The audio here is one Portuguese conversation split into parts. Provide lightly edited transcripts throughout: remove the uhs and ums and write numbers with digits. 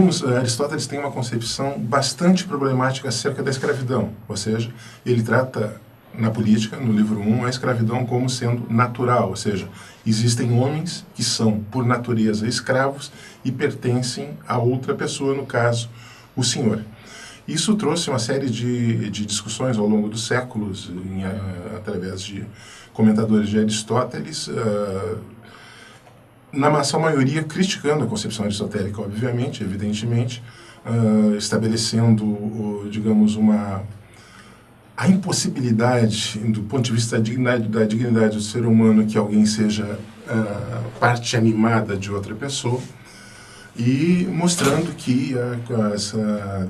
vimos, Aristóteles tem uma concepção bastante problemática acerca da escravidão, ou seja, ele trata na política, no livro 1, a escravidão como sendo natural, ou seja, existem homens que são, por natureza, escravos e pertencem a outra pessoa, no caso, o senhor. Isso trouxe uma série de discussões ao longo dos séculos, através de comentadores de Aristóteles, na sua maioria criticando a concepção aristotélica, obviamente, evidentemente, estabelecendo, digamos, a impossibilidade, do ponto de vista da dignidade do ser humano, que alguém seja parte animada de outra pessoa, e mostrando que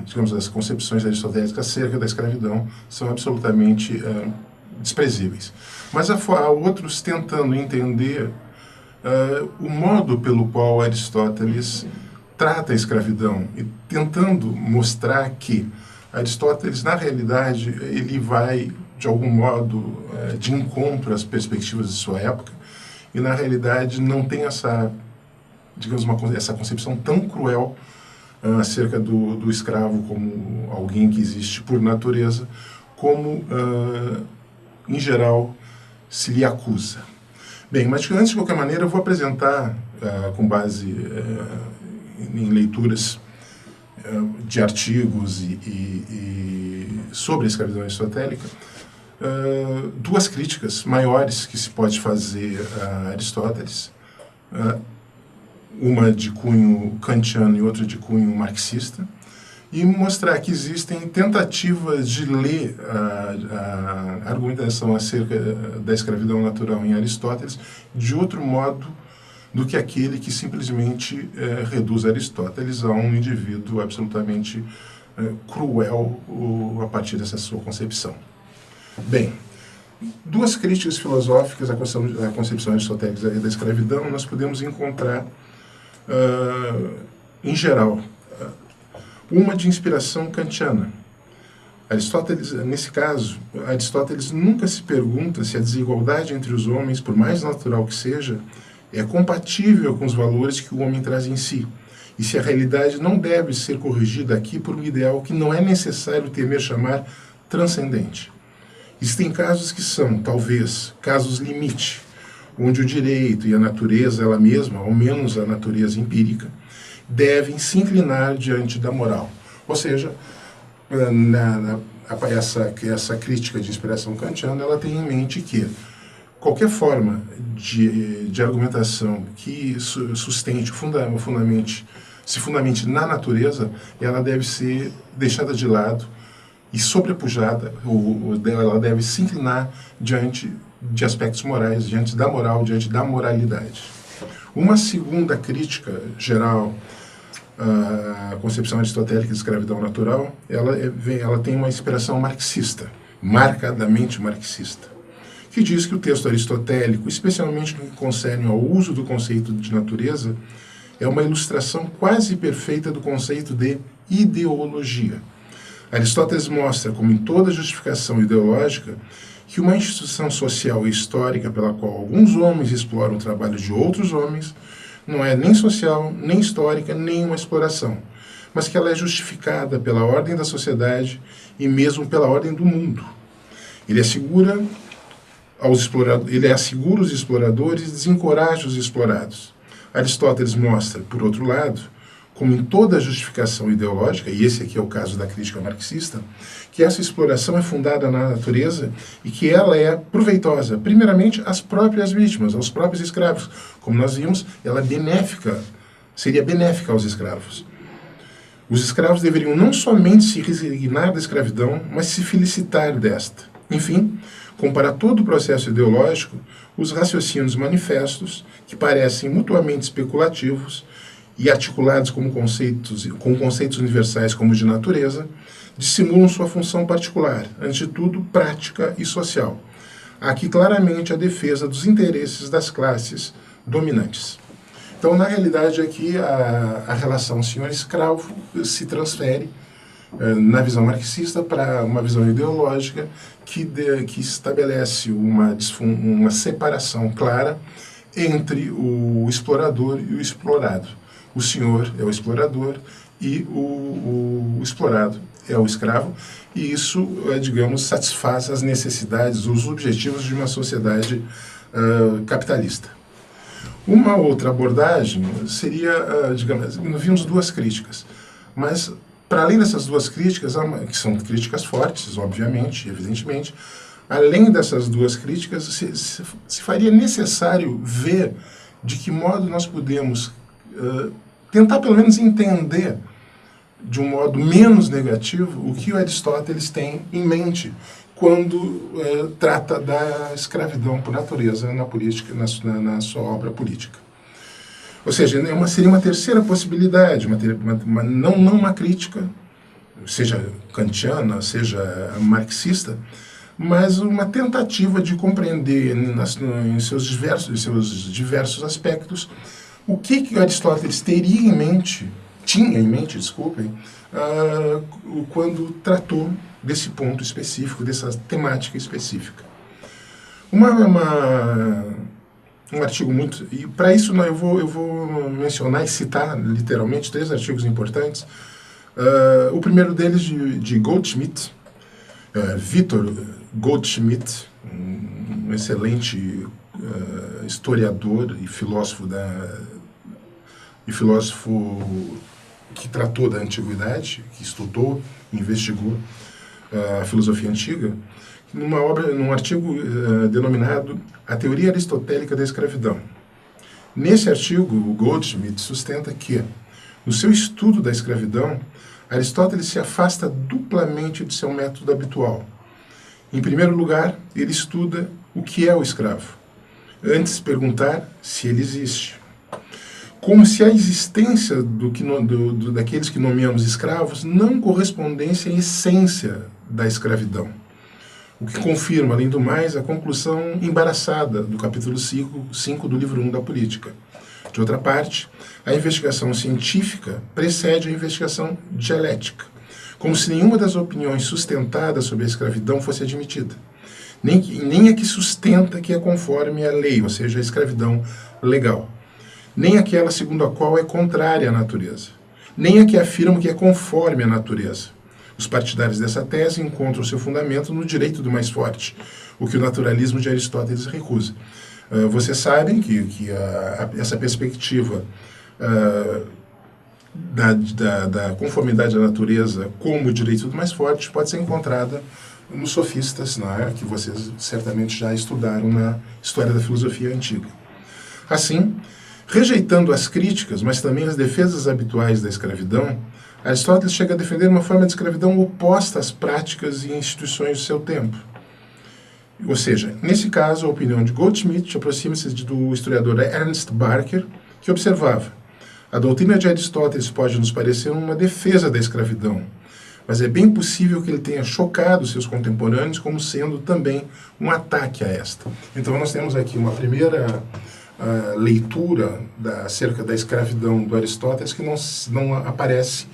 digamos, as concepções aristotélicas acerca da escravidão são absolutamente desprezíveis. Mas há outros tentando entender o modo pelo qual Aristóteles trata a escravidão e tentando mostrar que Aristóteles, na realidade, ele vai, de algum modo, de encontro às perspectivas de sua época e, na realidade, não tem essa, digamos, essa concepção tão cruel acerca do escravo como alguém que existe por natureza, como, em geral, se lhe acusa. Bem, mas antes, de qualquer maneira, eu vou apresentar, com base em leituras de artigos e sobre a escravidão aristotélica, duas críticas maiores que se pode fazer a Aristóteles, uma de cunho kantiano e outra de cunho marxista, e mostrar que existem tentativas de ler a argumentação acerca da escravidão natural em Aristóteles de outro modo do que aquele que simplesmente reduz Aristóteles a um indivíduo absolutamente cruel a partir dessa sua concepção. Bem, duas críticas filosóficas à concepção aristotélica da escravidão nós podemos encontrar, em geral, uma de inspiração kantiana. Aristóteles, nesse caso, Aristóteles nunca se pergunta se a desigualdade entre os homens, por mais natural que seja, é compatível com os valores que o homem traz em si, e se a realidade não deve ser corrigida aqui por um ideal que não é necessário temer chamar transcendente. Existem casos que são, talvez, casos limite, onde o direito e a natureza ela mesma, ao menos a natureza empírica, devem se inclinar diante da moral. Ou seja, essa crítica de inspiração kantiana ela tem em mente que qualquer forma de argumentação que sustente, se fundamente na natureza, ela deve ser deixada de lado e sobrepujada, ela deve se inclinar diante de aspectos morais, diante da moral, diante da moralidade. Uma segunda crítica geral à concepção aristotélica de escravidão natural, ela tem uma inspiração marxista, marcadamente marxista, que diz que o texto aristotélico, especialmente no que concerne ao uso do conceito de natureza, é uma ilustração quase perfeita do conceito de ideologia. Aristóteles mostra, como em toda justificação ideológica, que uma instituição social e histórica pela qual alguns homens exploram o trabalho de outros homens não é nem social, nem histórica, nem uma exploração, mas que ela é justificada pela ordem da sociedade e mesmo pela ordem do mundo. Ele assegura os exploradores e desencoraja os explorados. Aristóteles mostra, por outro lado, como em toda justificação ideológica, e esse aqui é o caso da crítica marxista, que essa exploração é fundada na natureza e que ela é proveitosa, primeiramente, às próprias vítimas, aos próprios escravos. Como nós vimos, ela seria benéfica aos escravos. Os escravos deveriam não somente se resignar da escravidão, mas se felicitar desta. Enfim, como para todo o processo ideológico, os raciocínios manifestos, que parecem mutuamente especulativos e articulados com conceitos universais como de natureza, dissimulam sua função particular, antes de tudo prática e social. Há aqui claramente a defesa dos interesses das classes dominantes. Então, na realidade, aqui a relação senhor-escravo se transfere, na visão marxista, para uma visão ideológica que estabelece uma separação clara entre o explorador e o explorado. O senhor é o explorador e o explorado é o escravo, e isso, digamos, satisfaz as necessidades, os objetivos de uma sociedade capitalista. Uma outra abordagem seria, digamos, nós vimos duas críticas, mas para além dessas duas críticas, que são críticas fortes, obviamente, evidentemente, além dessas duas críticas, se faria necessário ver de que modo nós podemos tentar pelo menos entender de um modo menos negativo o que o Aristóteles tem em mente quando trata da escravidão por natureza na política, na sua obra política. Ou seja, seria uma terceira possibilidade, não uma crítica, seja kantiana, seja marxista, mas uma tentativa de compreender em seus diversos aspectos o que Aristóteles tinha em mente, desculpem, quando tratou desse ponto específico, dessa temática específica. Um artigo muito... E para isso eu vou mencionar e citar literalmente 3 artigos importantes. O primeiro deles de Goldschmidt, Victor Goldschmidt, um excelente historiador e filósofo que tratou da antiguidade, que estudou, investigou a filosofia antiga, num artigo denominado A Teoria Aristotélica da Escravidão. Nesse artigo, o Goldschmidt sustenta que, no seu estudo da escravidão, Aristóteles se afasta duplamente de seu método habitual. Em primeiro lugar, ele estuda o que é o escravo, antes de perguntar se ele existe. Como se a existência daqueles que nomeamos escravos não correspondesse à essência da escravidão. O que confirma, além do mais, a conclusão embaraçada do capítulo 5 do livro 1 da Política. De outra parte, a investigação científica precede a investigação dialética, como se nenhuma das opiniões sustentadas sobre a escravidão fosse admitida, nem a que sustenta que é conforme à lei, ou seja, a escravidão legal, nem aquela segundo a qual é contrária à natureza, nem a que afirma que é conforme à natureza. Os partidários dessa tese encontram seu fundamento no direito do mais forte, o que o naturalismo de Aristóteles recusa. Vocês sabem que essa perspectiva da conformidade à natureza como o direito do mais forte pode ser encontrada nos sofistas, que vocês certamente já estudaram na história da filosofia antiga. Assim, rejeitando as críticas, mas também as defesas habituais da escravidão, Aristóteles chega a defender uma forma de escravidão oposta às práticas e instituições do seu tempo. Ou seja, nesse caso, a opinião de Goldschmidt aproxima-se do historiador Ernst Barker, que observava: a doutrina de Aristóteles pode nos parecer uma defesa da escravidão, mas é bem possível que ele tenha chocado seus contemporâneos como sendo também um ataque a esta. Então nós temos aqui uma primeira leitura acerca da escravidão do Aristóteles que não aparece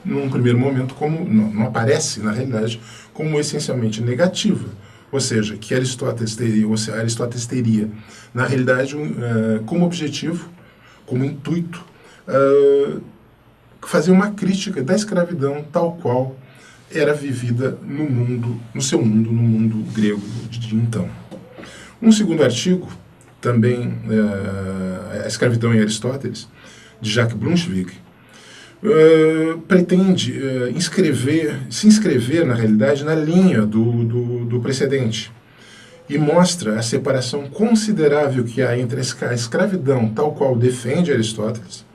num primeiro momento não aparece, na realidade, como essencialmente negativa. Ou seja, que Aristóteles teria, na realidade, como objetivo, como intuito, fazer uma crítica da escravidão tal qual era vivida no seu mundo, no mundo grego de então. Um segundo artigo, também A Escravidão em Aristóteles, de Jacques Brunschwig, pretende se inscrever, na realidade, na linha do precedente e mostra a separação considerável que há entre a escravidão tal qual defende Aristóteles,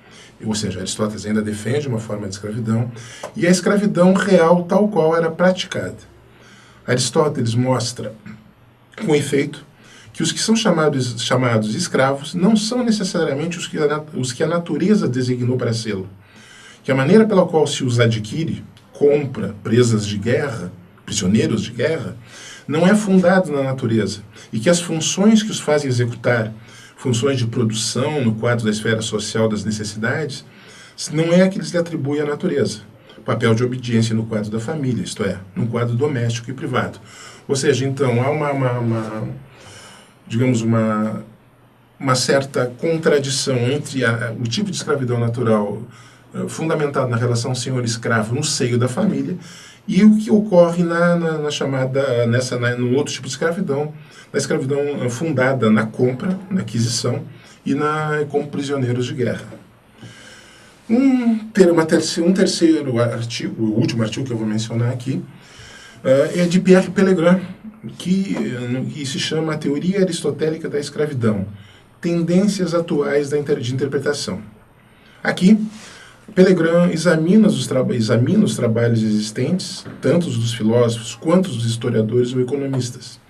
ou seja, Aristóteles ainda defende uma forma de escravidão, e a escravidão real tal qual era praticada. Aristóteles mostra, com efeito, que os que são chamados escravos não são necessariamente os que a natureza designou para sê-lo, que a maneira pela qual se os adquire, compra presas de guerra, prisioneiros de guerra, não é fundado na natureza, e que as funções que os fazem executar, funções de produção no quadro da esfera social das necessidades, não é a que lhes atribui a natureza, papel de obediência no quadro da família, isto é, no quadro doméstico e privado. Ou seja, então, há digamos, uma certa contradição entre o tipo de escravidão natural fundamentado na relação senhor-escravo no seio da família, e o que ocorre na chamada, no outro tipo de escravidão, na escravidão fundada na compra, na aquisição e como prisioneiros de guerra. Um terceiro artigo, o último artigo que eu vou mencionar aqui, é de Pierre Pellegrin, que se chama A Teoria Aristotélica da Escravidão, Tendências Atuais de Interpretação. Aqui, Pellegrin examina os trabalhos existentes, tanto os dos filósofos quanto os dos historiadores ou economistas.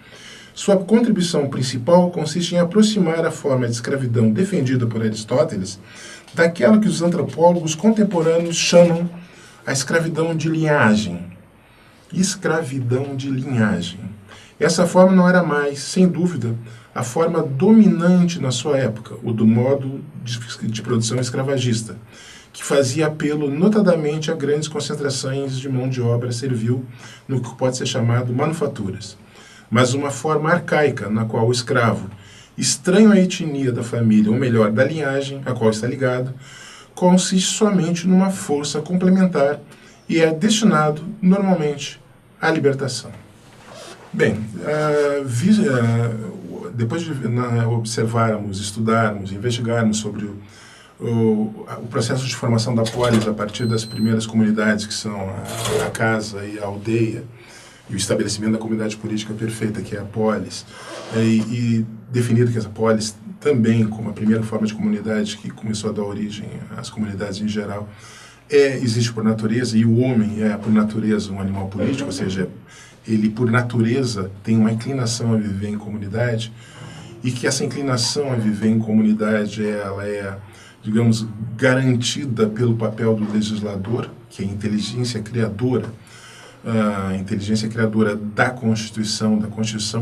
Sua contribuição principal consiste em aproximar a forma de escravidão defendida por Aristóteles daquela que os antropólogos contemporâneos chamam a escravidão de linhagem. Escravidão de linhagem. Essa forma não era mais, sem dúvida, a forma dominante na sua época, o do modo de produção escravagista, que fazia apelo notadamente a grandes concentrações de mão de obra servil no que pode ser chamado manufaturas, mas uma forma arcaica na qual o escravo, estranho à etnia da família, ou melhor, da linhagem a qual está ligado, consiste somente numa força complementar e é destinado, normalmente, à libertação. Bem, depois de observarmos, estudarmos, investigarmos sobre o processo de formação da polis a partir das primeiras comunidades, que são a casa e a aldeia, e o estabelecimento da comunidade política perfeita, que é a polis, e definido que essa polis também, como a primeira forma de comunidade que começou a dar origem às comunidades em geral, existe por natureza, e o homem é, por natureza, um animal político, ou seja, ele, por natureza, tem uma inclinação a viver em comunidade, e que essa inclinação a viver em comunidade, ela é, digamos, garantida pelo papel do legislador, que é a inteligência criadora da Constituição,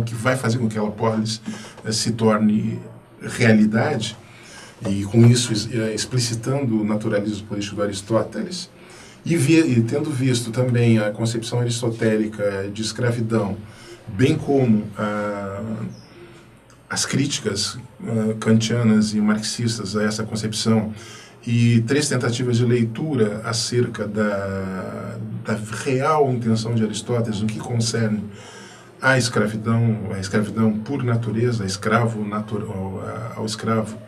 que vai fazer com que a polis se torne realidade, e com isso explicitando o naturalismo político do Aristóteles, e tendo visto também a concepção aristotélica de escravidão, bem como as críticas kantianas e marxistas a essa concepção, e 3 tentativas de leitura acerca da real intenção de Aristóteles no que concerne a escravidão por natureza, ao escravo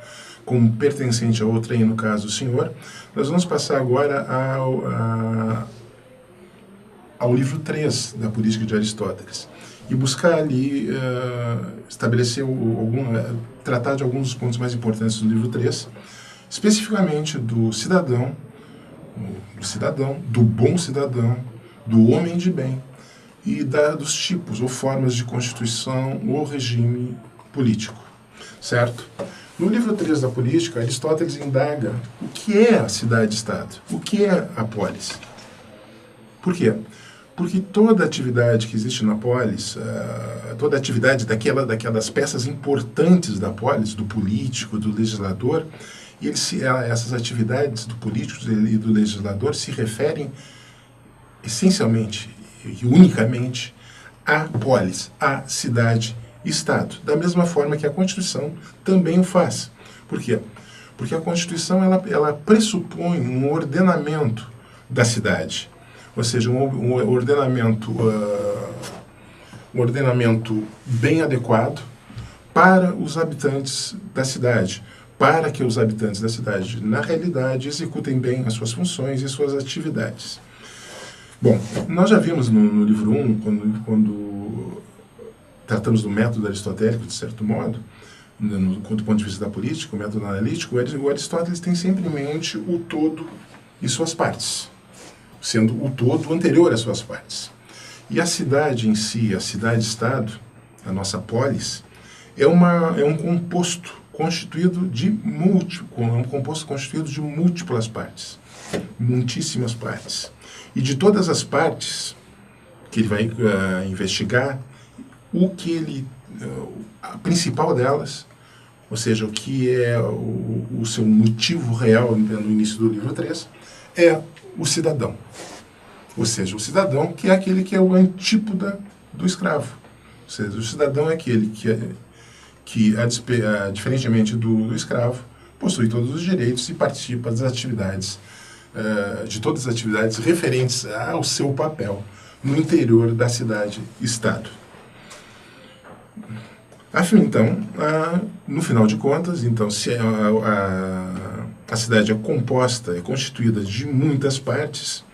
como pertencente a outrem, no caso o senhor. Nós vamos passar agora ao livro 3 da Política de Aristóteles e buscar ali tratar de alguns dos pontos mais importantes do livro 3, especificamente do cidadão, do bom cidadão, do homem de bem e dos tipos ou formas de constituição ou regime político, certo? No livro 3 da Política, Aristóteles indaga o que é a cidade-estado, o que é a polis. Por quê? Porque toda atividade que existe na polis, toda atividade daquelas peças importantes da polis, do político, do legislador, essas atividades do político e do legislador se referem essencialmente e unicamente à polis, à cidade-estado, da mesma forma que a Constituição também o faz. Por quê? Porque a Constituição ela pressupõe um ordenamento da cidade, ou seja, um ordenamento bem adequado para os habitantes da cidade, para que os habitantes da cidade, na realidade, executem bem as suas funções e suas atividades. Bom, nós já vimos no livro 1, quando tratamos do método aristotélico, de certo modo, do ponto de vista da política, o método analítico, o Aristóteles tem sempre em mente o todo e suas partes, sendo o todo anterior às suas partes. E a cidade em si, a cidade-estado, a nossa polis, é um composto constituído de múltiplas partes, muitíssimas partes. E de todas as partes que ele vai investigar, a principal delas, ou seja, o que é o seu motivo real no início do livro 3, é o cidadão. Ou seja, o cidadão que é aquele que é o antípoda do escravo. Ou seja, o cidadão é aquele que diferentemente do escravo, possui todos os direitos e participa das atividades de todas as atividades referentes ao seu papel no interior da cidade-estado. Afim, então, no final de contas, então, se a cidade é composta, é constituída de muitas partes,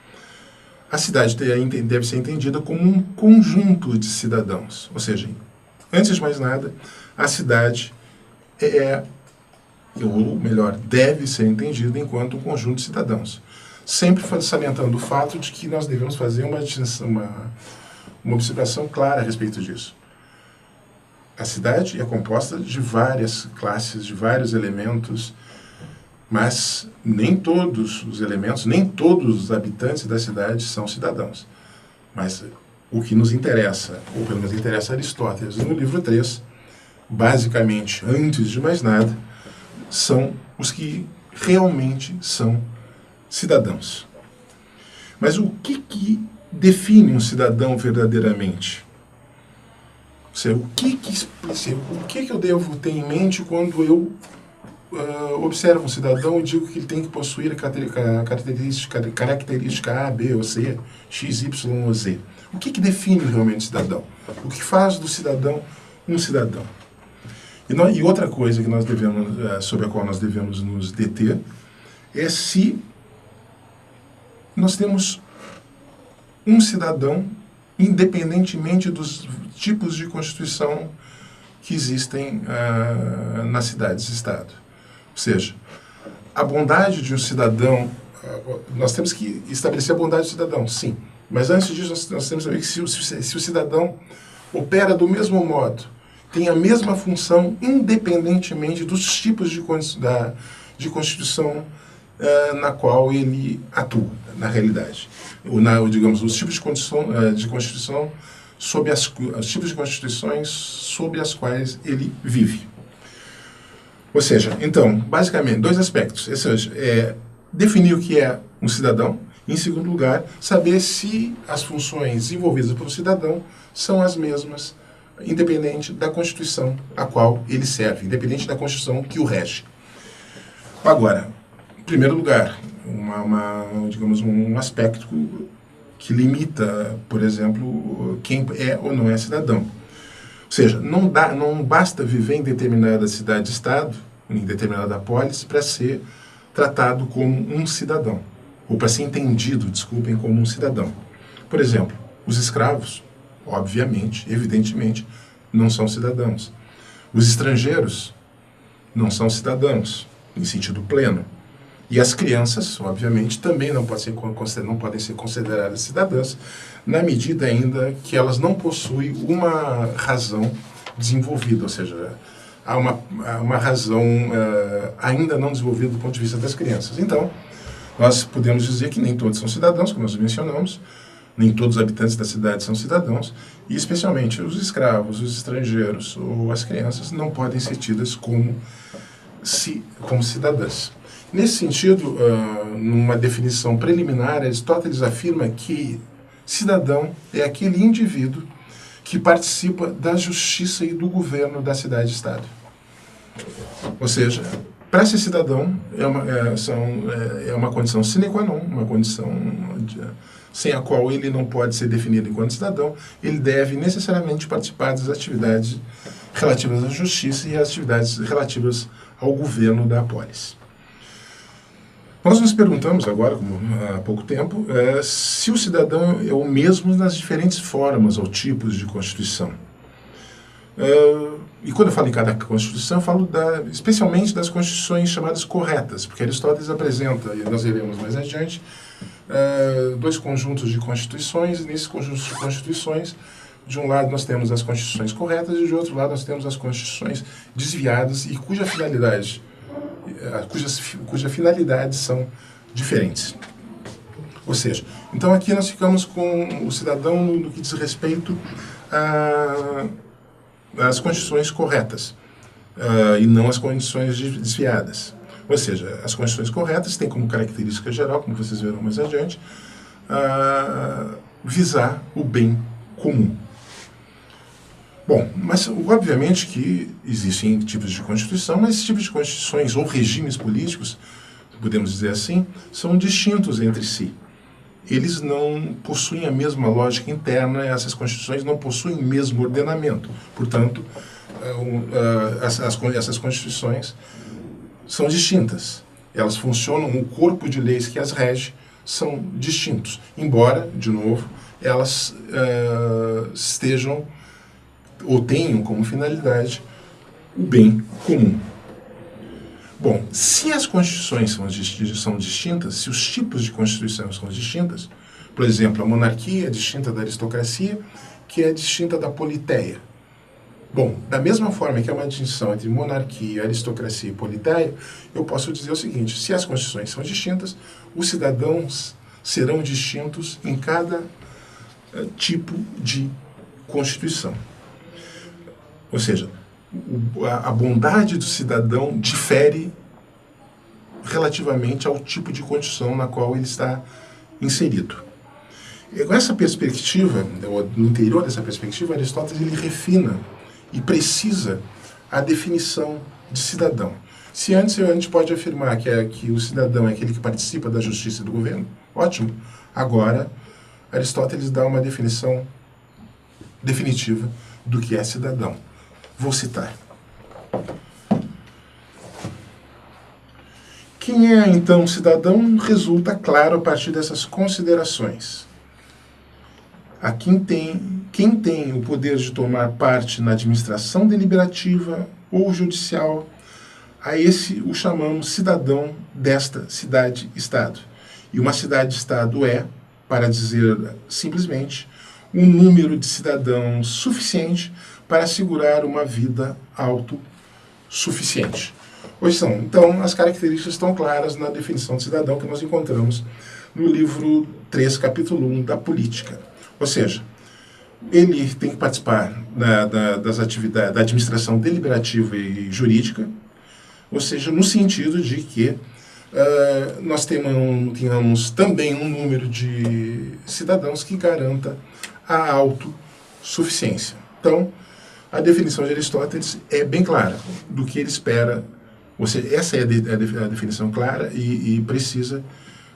a cidade deve ser entendida como um conjunto de cidadãos. Ou seja, antes de mais nada, a cidade ou melhor, deve ser entendida enquanto um conjunto de cidadãos. Sempre salientando o fato de que nós devemos fazer uma observação clara a respeito disso. A cidade é composta de várias classes, de vários elementos, mas nem todos os elementos, nem todos os habitantes da cidade são cidadãos. Mas o que nos interessa, ou pelo menos interessa a Aristóteles no livro 3, basicamente, antes de mais nada, são os que realmente são cidadãos. Mas o que define um cidadão verdadeiramente? O que eu devo ter em mente quando eu observo um cidadão e digo que ele tem que possuir a característica A, B ou C, X, Y ou Z? O que define realmente o cidadão? O que faz do cidadão um cidadão? E outra coisa que nós devemos, sobre a qual nós devemos nos deter é se nós temos um cidadão independentemente dos tipos de constituição que existem nas cidades-estado. Ou seja, a bondade de um cidadão, nós temos que estabelecer a bondade do cidadão, sim. Mas antes disso, nós temos que saber que se o cidadão opera do mesmo modo, tem a mesma função, independentemente dos tipos de constituição na qual ele atua, na realidade. Digamos, os tipos de constituição os tipos de constituições sobre as quais ele vive. Ou seja, então, basicamente, dois aspectos. Ou seja, definir o que é um cidadão. Em segundo lugar, saber se as funções envolvidas pelo cidadão são as mesmas, independente da Constituição a qual ele serve, independente da Constituição que o rege. Agora, em primeiro lugar, digamos, um aspecto que limita, por exemplo, quem é ou não é cidadão. Ou seja, não basta viver em determinada cidade-estado, em determinada polis, para ser tratado como um cidadão, ou para ser entendido, desculpem, como um cidadão. Por exemplo, os escravos, obviamente, evidentemente, não são cidadãos. Os estrangeiros não são cidadãos, em sentido pleno. E as crianças, obviamente, também não podem ser consideradas cidadãs, na medida ainda que elas não possuem uma razão desenvolvida, ou seja, há uma razão ainda não desenvolvida do ponto de vista das crianças. Então, nós podemos dizer que nem todos são cidadãos, como nós mencionamos, nem todos os habitantes da cidade são cidadãos, e especialmente os escravos, os estrangeiros ou as crianças não podem ser tidas como cidadãs. Nesse sentido, numa definição preliminar, Aristóteles afirma que cidadão é aquele indivíduo que participa da justiça e do governo da cidade-estado. Ou seja, para ser cidadão é uma condição sine qua non, uma condição sem a qual ele não pode ser definido enquanto cidadão. Ele deve necessariamente participar das atividades relativas à justiça e às atividades relativas ao governo da polis. Nós nos perguntamos agora, como há pouco tempo, se o cidadão é o mesmo nas diferentes formas ou tipos de constituição. E quando eu falo em cada constituição, eu falo especialmente das constituições chamadas corretas, porque Aristóteles apresenta, e nós veremos mais adiante, dois conjuntos de constituições, e nesses conjuntos de constituições, de um lado nós temos as constituições corretas, e de outro lado nós temos as constituições desviadas e cuja finalidades são diferentes. Ou seja, então aqui nós ficamos com o cidadão no que diz respeito às constituições corretas e não às condições desviadas. Ou seja, as constituições corretas têm como característica geral, como vocês verão mais adiante, visar o bem comum. Bom, mas obviamente que existem tipos de constituição, mas esses tipos de constituições ou regimes políticos podemos dizer assim, são distintos entre si. Eles não possuem a mesma lógica interna, essas constituições não possuem o mesmo ordenamento. Portanto, essas constituições são distintas. Elas funcionam, o corpo de leis que as rege são distintos. Embora, de novo, elas estejam ou tenham como finalidade o bem comum. Bom, se as constituições são distintas, se os tipos de constituição são distintas, por exemplo, a monarquia é distinta da aristocracia, que é distinta da politeia. Bom, da mesma forma que há uma distinção entre monarquia, aristocracia e politeia, eu posso dizer o seguinte: se as constituições são distintas, os cidadãos serão distintos em cada tipo de constituição. Ou seja, a bondade do cidadão difere relativamente ao tipo de condição na qual ele está inserido. E com essa perspectiva, no interior dessa perspectiva, Aristóteles ele refina e precisa a definição de cidadão. Se antes a gente pode afirmar que o cidadão é aquele que participa da justiça e do governo, ótimo. Agora, Aristóteles dá uma definição definitiva do que é cidadão. Vou citar. Quem é, então, cidadão resulta claro a partir dessas considerações. Quem tem o poder de tomar parte na administração deliberativa ou judicial, a esse o chamamos cidadão desta cidade-estado. E uma cidade-estado é, para dizer simplesmente, um número de cidadãos suficiente para assegurar uma vida autossuficiente. Pois são, então, as características estão claras na definição de cidadão que nós encontramos no livro 3, capítulo 1 da Política. Ou seja, ele tem que participar das atividades da administração deliberativa e jurídica, ou seja, no sentido de que nós tenhamos também um número de cidadãos que garanta a autossuficiência. Então, a definição de Aristóteles é bem clara do que ele espera, ou seja, essa é a definição clara e precisa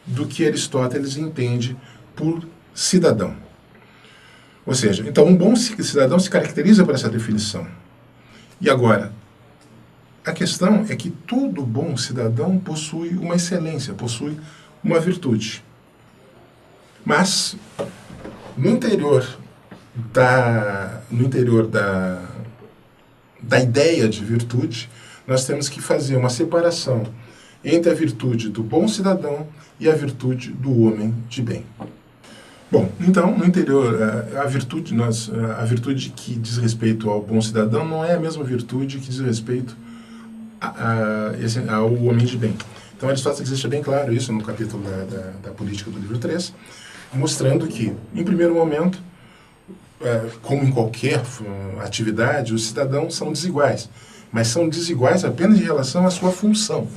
do que Aristóteles entende por cidadão. Ou seja, então um bom cidadão se caracteriza por essa definição. E agora, a questão é que todo bom cidadão possui uma excelência, possui uma virtude. Mas, no interior da ideia de virtude, nós temos que fazer uma separação entre a virtude do bom cidadão e a virtude do homem de bem. Bom, então, no interior, a virtude que diz respeito ao bom cidadão não é a mesma virtude que diz respeito ao homem de bem. Então, Aristóteles deixa bem claro isso no capítulo da Política do livro 3, mostrando que, em primeiro momento, como em qualquer atividade, os cidadãos são desiguais, mas são desiguais apenas em relação à sua função.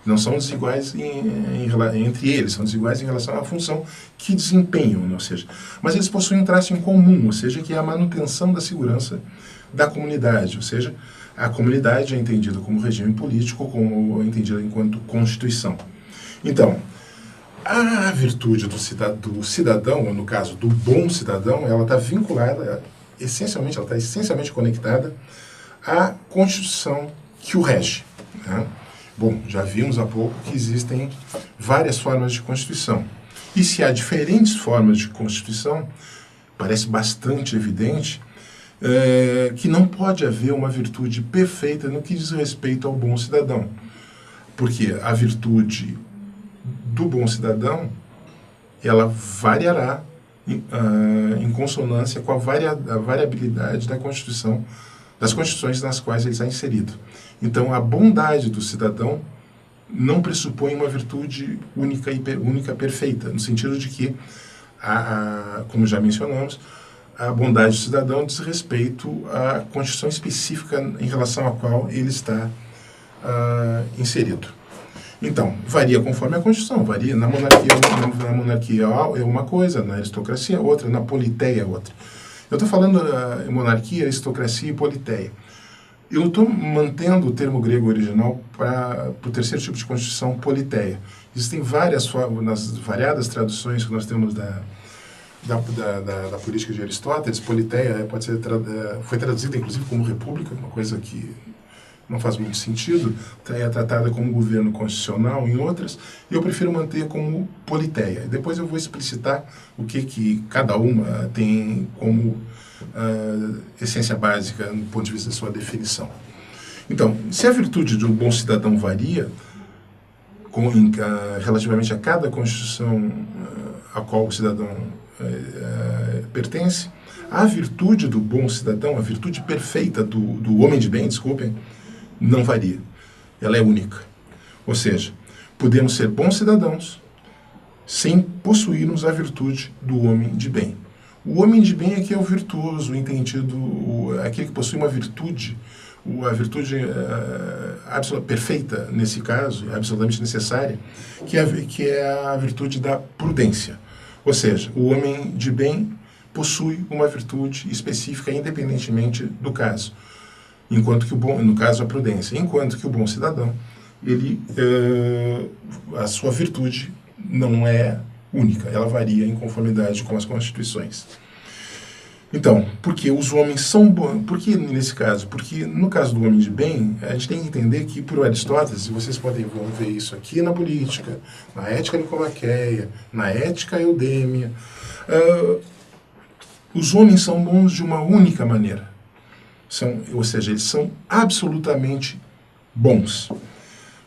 Não são desiguais entre eles, são desiguais em relação à função que desempenham, ou seja, mas eles possuem um traço em comum, ou seja, que é a manutenção da segurança da comunidade, ou seja, a comunidade é entendida como regime político, como entendida enquanto constituição. Então, a virtude do cidadão, ou no caso do bom cidadão, ela está vinculada, essencialmente conectada à Constituição que o rege, né? Bom, já vimos há pouco que existem várias formas de Constituição. E se há diferentes formas de Constituição, parece bastante evidente que não pode haver uma virtude perfeita no que diz respeito ao bom cidadão. Porque a virtude do bom cidadão, ela variará em consonância com a variabilidade da Constituição, das constituições nas quais ele está inserido. Então, a bondade do cidadão não pressupõe uma virtude única perfeita, no sentido de que, como já mencionamos, a bondade do cidadão diz respeito à constituição específica em relação à qual ele está inserido. Então, varia conforme a Constituição, varia. Na monarquia é uma coisa, na aristocracia é outra, na politeia é outra. Eu estou falando em monarquia, aristocracia e politeia. Eu estou mantendo o termo grego original para o terceiro tipo de constituição, politeia. Existem várias formas, nas variadas traduções que nós temos da política de Aristóteles. Politeia pode ser foi traduzida inclusive como república, uma coisa que não faz muito sentido, é tratada como governo constitucional em outras, e eu prefiro manter como politeia. Depois eu vou explicitar o que cada uma tem como essência básica do ponto de vista da sua definição. Então, se a virtude de um bom cidadão varia relativamente a cada constituição a qual o cidadão pertence, a virtude do bom cidadão, a virtude perfeita do homem de bem, desculpem, não varia. Ela é única. Ou seja, podemos ser bons cidadãos sem possuirmos a virtude do homem de bem. O homem de bem aqui é o virtuoso, o entendido, aquele que possui uma virtude, a virtude perfeita, nesse caso, absolutamente necessária, que é a virtude da prudência. Ou seja, o homem de bem possui uma virtude específica, independentemente do caso. Enquanto que no caso, a prudência. Enquanto que o bom cidadão, a sua virtude não é única, ela varia em conformidade com as constituições. Então, porque os homens são bons, por que nesse caso? Porque no caso do homem de bem, a gente tem que entender que por Aristóteles, e vocês podem ver isso aqui na política, na ética nicomaqueia, na ética eudêmia, os homens são bons de uma única maneira. Ou seja, eles são absolutamente bons.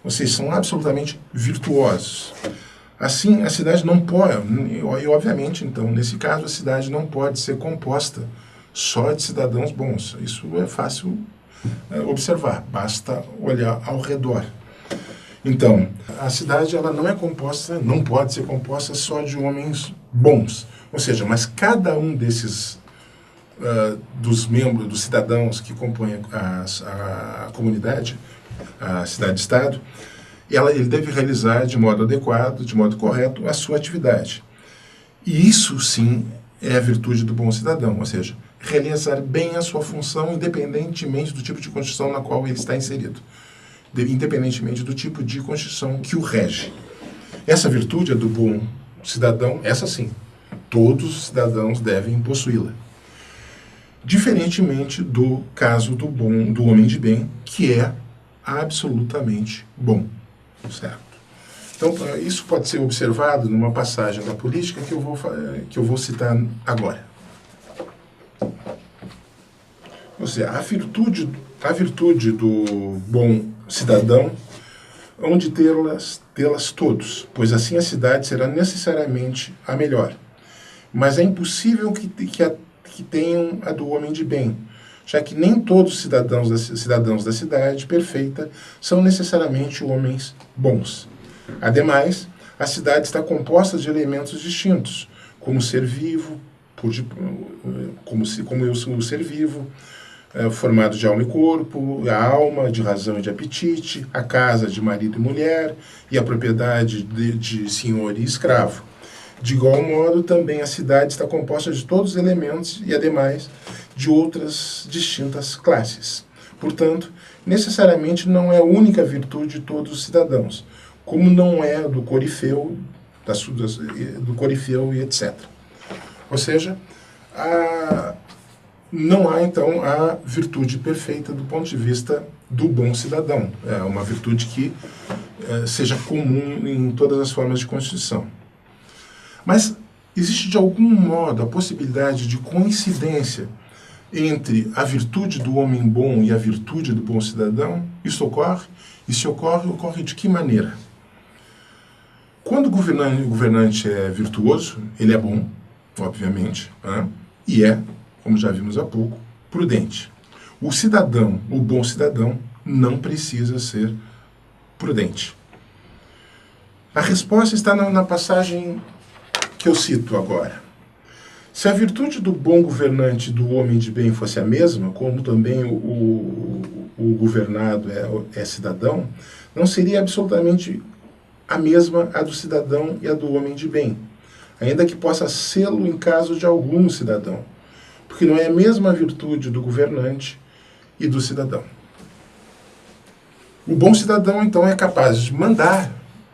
Vocês são absolutamente virtuosos. Assim, a cidade não pode, e obviamente, então, nesse caso, a cidade não pode ser composta só de cidadãos bons. Isso é fácil observar, basta olhar ao redor. Então, a cidade ela não é composta, não pode ser composta só de homens bons. Ou seja, mas cada um desses dos membros, dos cidadãos que compõem a comunidade, a cidade-estado, ele deve realizar de modo adequado, de modo correto, a sua atividade. E isso, sim, é a virtude do bom cidadão, ou seja, realizar bem a sua função independentemente do tipo de constituição na qual ele está inserido, independentemente do tipo de constituição que o rege. Essa virtude é do bom cidadão, essa sim, todos os cidadãos devem possuí-la. Diferentemente do caso do homem de bem, que é absolutamente bom. Certo? Então, isso pode ser observado numa passagem da política que eu vou citar agora. Ou seja, a virtude do bom cidadão, onde tê-las todos, pois assim a cidade será necessariamente a melhor. Mas é impossível que tenham a do homem de bem, já que nem todos os cidadãos da cidade perfeita são necessariamente homens bons. Ademais, a cidade está composta de elementos distintos, como o ser vivo, como eu sou o ser vivo, formado de alma e corpo, a alma de razão e de apetite, a casa de marido e mulher, e a propriedade de senhor e escravo. De igual modo, também a cidade está composta de todos os elementos e, ademais, de outras distintas classes. Portanto, necessariamente não é a única virtude de todos os cidadãos, como não é do corifeu, e etc. Ou seja, não há, então, a virtude perfeita do ponto de vista do bom cidadão. É uma virtude que seja comum em todas as formas de constituição. Mas existe de algum modo a possibilidade de coincidência entre a virtude do homem bom e a virtude do bom cidadão? Isso ocorre? E se ocorre de que maneira? Quando o governante é virtuoso, ele é bom, obviamente, e é, como já vimos há pouco, prudente. O cidadão, o bom cidadão, não precisa ser prudente. A resposta está na passagem que eu cito agora. Se a virtude do bom governante e do homem de bem fosse a mesma, como também o governado é cidadão, não seria absolutamente a mesma a do cidadão e a do homem de bem, ainda que possa sê-lo em caso de algum cidadão, porque não é a mesma virtude do governante e do cidadão. O bom cidadão, então, é capaz de mandar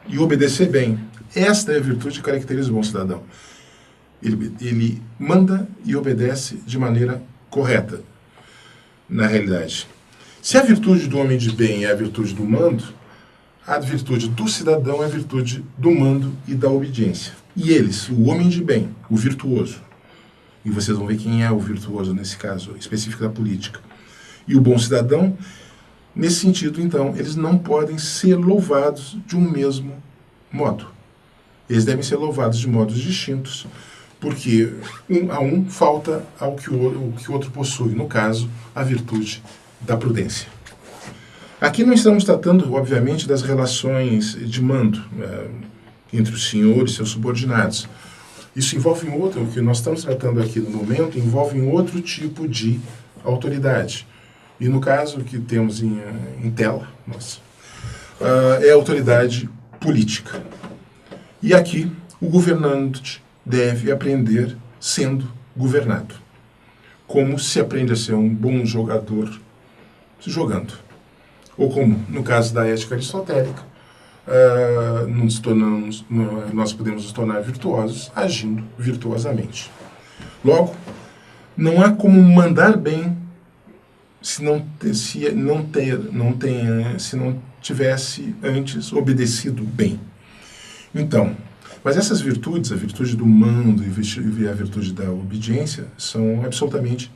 e obedecer bem. Esta é a virtude que caracteriza o bom cidadão. Ele manda e obedece de maneira correta, na realidade. Se a virtude do homem de bem é a virtude do mando, a virtude do cidadão é a virtude do mando e da obediência. E eles, o homem de bem, o virtuoso, e vocês vão ver quem é o virtuoso nesse caso específico da política, e o bom cidadão, nesse sentido, então, eles não podem ser louvados de um mesmo modo. Eles devem ser louvados de modos distintos, porque a um falta ao que o outro possui, no caso, a virtude da prudência. Aqui não estamos tratando, obviamente, das relações de mando entre o senhor e seus subordinados. Isso envolve o que nós estamos tratando aqui no momento, envolve outro tipo de autoridade. E no caso que temos em tela, é a autoridade política. E aqui o governante deve aprender sendo governado. Como se aprende a ser um bom jogador jogando. Ou como, no caso da ética aristotélica, nós podemos nos tornar virtuosos agindo virtuosamente. Logo, não há como mandar bem se não tivesse antes obedecido bem. Então, mas essas virtudes, a virtude do mando e a virtude da obediência, são absolutamente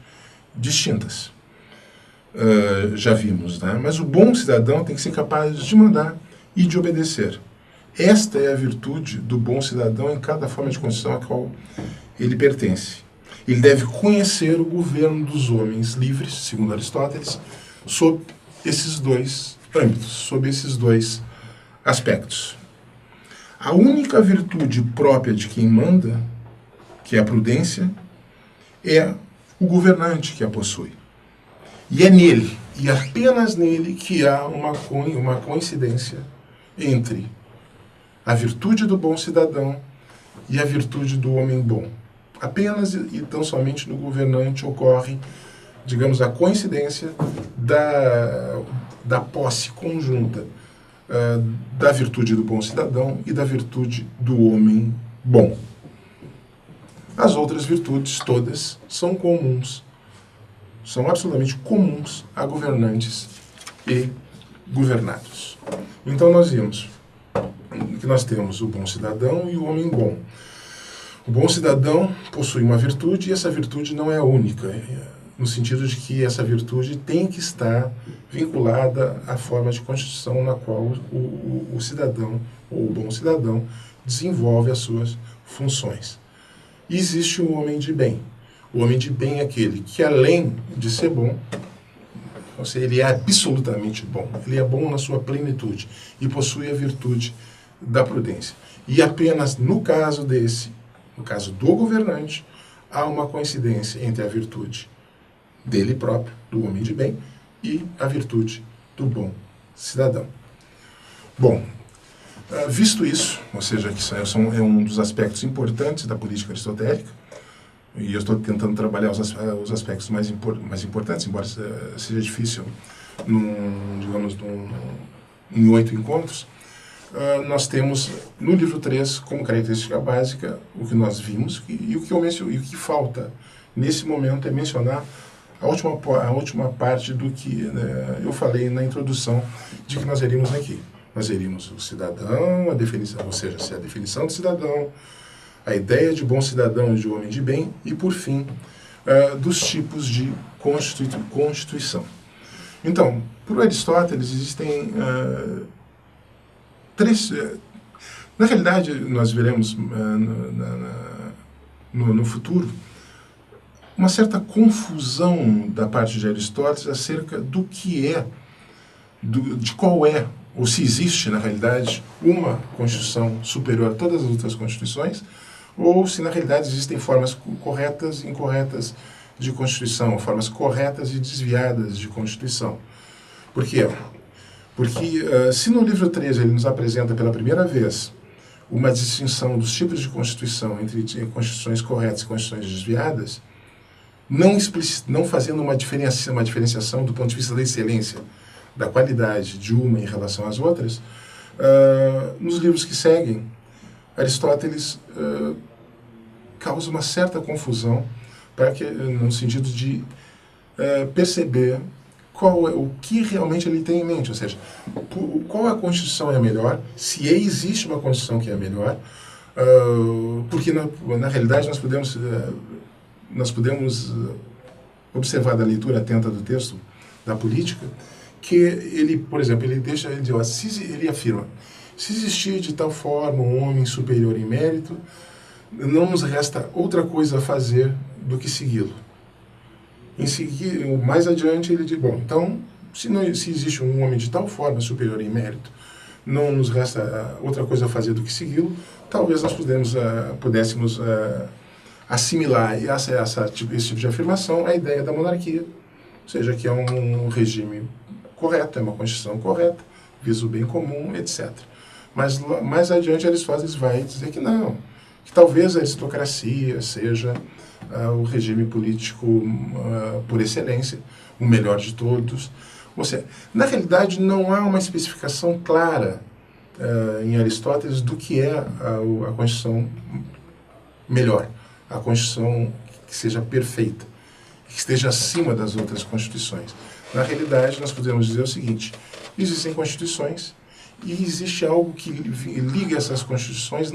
distintas. Já vimos, né? Mas o bom cidadão tem que ser capaz de mandar e de obedecer. Esta é a virtude do bom cidadão em cada forma de constituição a qual ele pertence. Ele deve conhecer o governo dos homens livres, segundo Aristóteles, sob esses dois âmbitos, sob esses dois aspectos. A única virtude própria de quem manda, que é a prudência, é o governante que a possui. E é nele, e apenas nele, que há uma coincidência entre a virtude do bom cidadão e a virtude do homem bom. Apenas e tão somente no governante ocorre, digamos, a coincidência da posse conjunta da virtude do bom cidadão e da virtude do homem bom. As outras virtudes todas são comuns, são absolutamente comuns a governantes e governados. Então nós vimos que nós temos o bom cidadão e o homem bom. O bom cidadão possui uma virtude e essa virtude não é única, no sentido de que essa virtude tem que estar vinculada à forma de constituição na qual o cidadão, ou o bom cidadão, desenvolve as suas funções. E existe o homem de bem. O homem de bem é aquele que, além de ser bom, ou seja, ele é absolutamente bom, ele é bom na sua plenitude e possui a virtude da prudência. E apenas no caso no caso do governante, há uma coincidência entre a virtude dele próprio, do homem de bem, e a virtude do bom cidadão. Bom, visto isso, ou seja, que é um dos aspectos importantes da política aristotélica, e eu estou tentando trabalhar os aspectos mais importantes, embora seja difícil, em 8 encontros, nós temos no livro 3, como característica básica, o que nós vimos, e o que falta nesse momento é mencionar a última parte do que eu falei na introdução de que nós veríamos aqui. Nós veríamos o cidadão, a definição, ou seja, a definição do cidadão, a ideia de bom cidadão e de homem de bem, e, por fim, dos tipos de constituição. Então, por Aristóteles, existem três... Na realidade, nós veremos no futuro uma certa confusão da parte de Aristóteles acerca do que é, de qual é, ou se existe, na realidade, uma Constituição superior a todas as outras Constituições, ou se, na realidade, existem formas corretas e incorretas de Constituição, formas corretas e desviadas de Constituição. Por quê? Porque se no livro 13 ele nos apresenta pela primeira vez uma distinção dos tipos de Constituição entre Constituições corretas e Constituições desviadas, não fazendo uma diferenciação do ponto de vista da excelência da qualidade de uma em relação às outras, nos livros que seguem, Aristóteles causa uma certa confusão no sentido de perceber o que realmente ele tem em mente, ou seja, qual a Constituição é a melhor, se existe uma Constituição que é a melhor, porque na realidade nós podemos observar da leitura atenta do texto da política que ele, por exemplo, ele afirma: se existir de tal forma um homem superior em mérito, não nos resta outra coisa a fazer do que segui-lo. Em seguir, mais adiante ele diz: bom, então, se existe um homem de tal forma superior em mérito, não nos resta outra coisa a fazer do que segui-lo, talvez nós pudéssemos assimilar esse tipo de afirmação à ideia da monarquia, ou seja, que é um regime correto, é uma constituição correta, visa o bem comum, etc. Mas mais adiante Aristóteles vai dizer que não, que talvez a aristocracia seja o regime político por excelência, o melhor de todos. Ou seja, na realidade não há uma especificação clara em Aristóteles do que é a Constituição melhor, a Constituição que seja perfeita, que esteja acima das outras Constituições. Na realidade, nós podemos dizer o seguinte: existem Constituições e existe algo que liga essas Constituições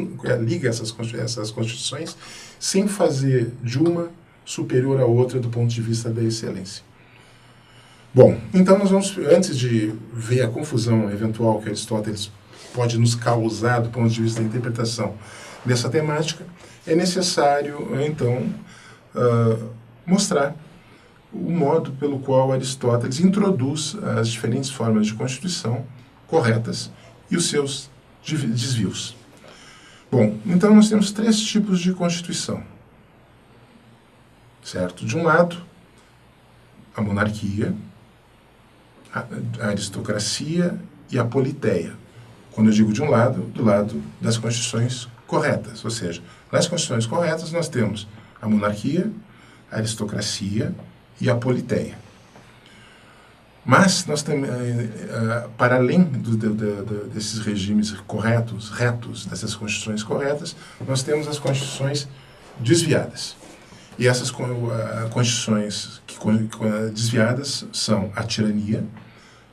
sem fazer de uma superior à outra do ponto de vista da excelência. Bom, então nós vamos, antes de ver a confusão eventual que Aristóteles pode nos causar do ponto de vista da interpretação dessa temática, é necessário, então, mostrar o modo pelo qual Aristóteles introduz as diferentes formas de constituição corretas e os seus desvios. Bom, então nós temos 3 tipos de constituição, certo? De um lado, a monarquia, a aristocracia e a politeia. Quando eu digo de um lado, do lado das constituições corretas, ou seja, nas constituições corretas nós temos a monarquia, a aristocracia e a politeia. Mas nós temos, para além desses regimes corretos, retos, dessas constituições corretas, nós temos as constituições desviadas. E essas constituições desviadas são a tirania,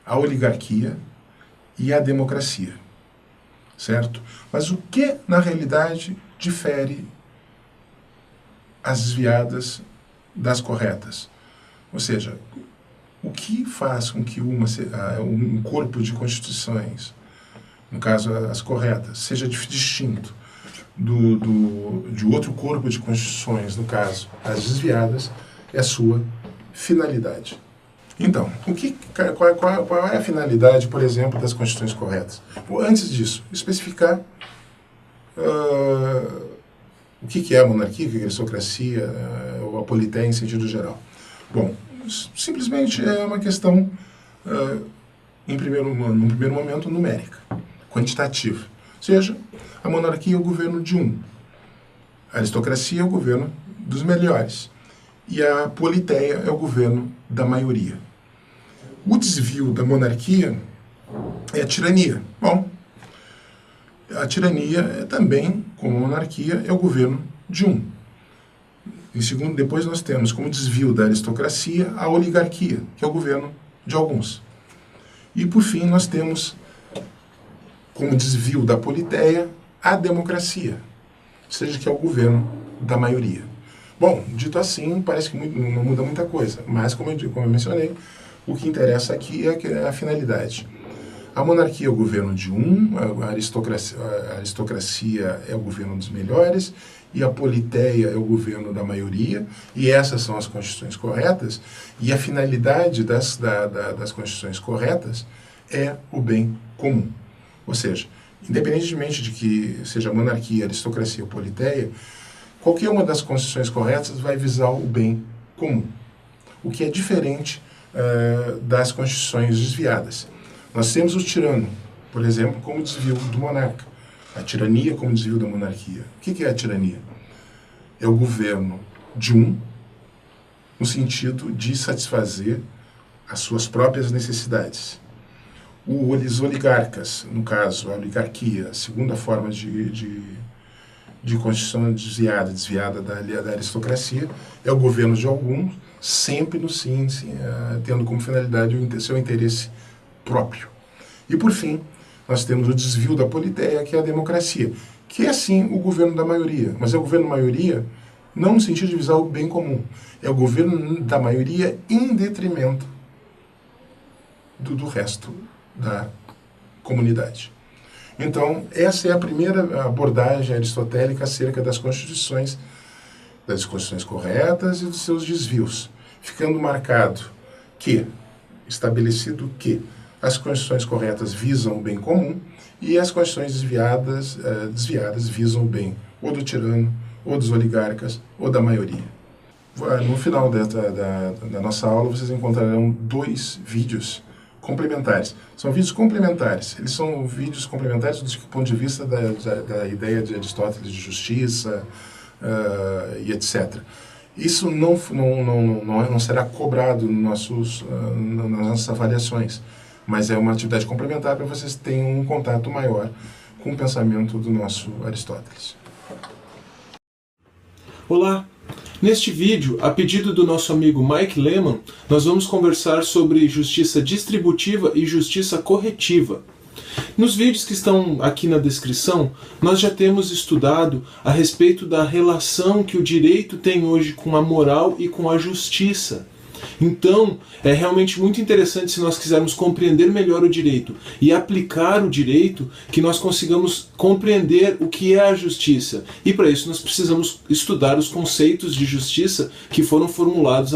a oligarquia e a democracia. Certo? Mas o que, na realidade, difere as desviadas das corretas? Ou seja, o que faz com que um corpo de constituições, no caso as corretas, seja distinto de outro corpo de constituições, no caso as desviadas, é a sua finalidade. Então, qual é a finalidade, por exemplo, das constituições corretas? Antes disso, especificar o que é a monarquia, o que é a aristocracia, ou a politeia em sentido geral. Bom, simplesmente é uma questão, num primeiro momento, numérica, quantitativa. Ou seja, a monarquia é o governo de um, a aristocracia é o governo dos melhores, e a politeia é o governo da maioria. O desvio da monarquia é a tirania. Bom, a tirania é também, como a monarquia, é o governo de um. Em segundo, depois nós temos como desvio da aristocracia a oligarquia, que é o governo de alguns. E por fim nós temos como desvio da politeia a democracia, ou seja, que é o governo da maioria. Bom, dito assim, parece que não muda muita coisa, mas como eu mencionei, o que interessa aqui é a finalidade. A monarquia é o governo de um, a aristocracia é o governo dos melhores, e a politeia é o governo da maioria, e essas são as constituições corretas, e a finalidade das constituições corretas é o bem comum. Ou seja, independentemente de que seja monarquia, aristocracia ou politeia, qualquer uma das constituições corretas vai visar o bem comum, o que é diferente das constituições desviadas. Nós temos o tirano, por exemplo, como desvio do monarca, a tirania como desvio da monarquia. O que é a tirania? É o governo de um, no sentido de satisfazer as suas próprias necessidades. Os oligarcas, no caso, a oligarquia, a segunda forma de constituição desviada da aristocracia, é o governo de alguns, sempre no tendo como finalidade o seu interesse próprio. E, por fim, nós temos o desvio da politeia, que é a democracia, que é, sim, o governo da maioria, mas é o governo da maioria não no sentido de visar o bem comum, é o governo da maioria em detrimento do resto da comunidade. Então, essa é a primeira abordagem aristotélica acerca das constituições corretas e dos seus desvios, ficando estabelecido que as constituições corretas visam o bem comum e as constituições desviadas visam o bem ou do tirano, ou dos oligarcas, ou da maioria. No final da nossa aula, vocês encontrarão 2 vídeos complementares. São vídeos complementares. Eles são vídeos complementares do ponto de vista da ideia de Aristóteles de justiça e etc. Isso não será cobrado nas nossas avaliações, mas é uma atividade complementar para vocês tenham um contato maior com o pensamento do nosso Aristóteles. Olá! Neste vídeo, a pedido do nosso amigo Mike Lehman, nós vamos conversar sobre justiça distributiva e justiça corretiva. Nos vídeos que estão aqui na descrição, nós já temos estudado a respeito da relação que o direito tem hoje com a moral e com a justiça. Então, é realmente muito interessante, se nós quisermos compreender melhor o direito e aplicar o direito, que nós consigamos compreender o que é a justiça. E para isso nós precisamos estudar os conceitos de justiça que foram formulados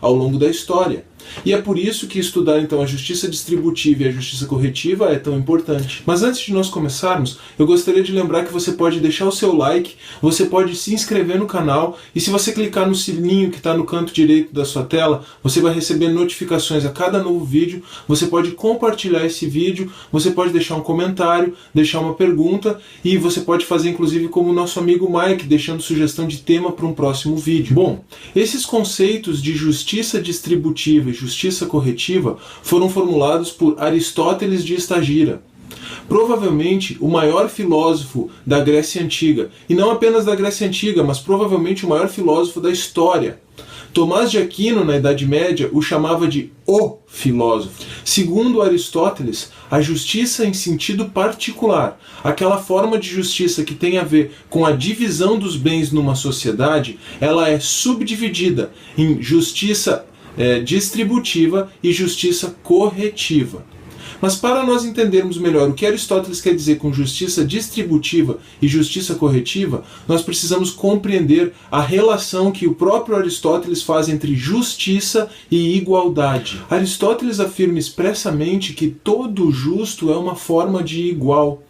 ao longo da história. E é por isso que estudar então a justiça distributiva e a justiça corretiva é tão importante. Mas antes de nós começarmos, eu gostaria de lembrar que você pode deixar o seu like, você pode se inscrever no canal, e se você clicar no sininho que está no canto direito da sua tela, você vai receber notificações a cada novo vídeo, você pode compartilhar esse vídeo, você pode deixar um comentário, deixar uma pergunta, e você pode fazer inclusive como o nosso amigo Mike, deixando sugestão de tema para um próximo vídeo. Bom, esses conceitos de justiça distributiva e justiça corretiva foram formulados por Aristóteles de Estagira, provavelmente o maior filósofo da Grécia Antiga, e não apenas da Grécia Antiga, mas provavelmente o maior filósofo da história. Tomás de Aquino, na Idade Média, o chamava de o filósofo. Segundo Aristóteles, a justiça em sentido particular, aquela forma de justiça que tem a ver com a divisão dos bens numa sociedade, ela é subdividida em justiça distributiva e justiça corretiva. Mas para nós entendermos melhor o que Aristóteles quer dizer com justiça distributiva e justiça corretiva, nós precisamos compreender a relação que o próprio Aristóteles faz entre justiça e igualdade. Aristóteles afirma expressamente que todo justo é uma forma de igual.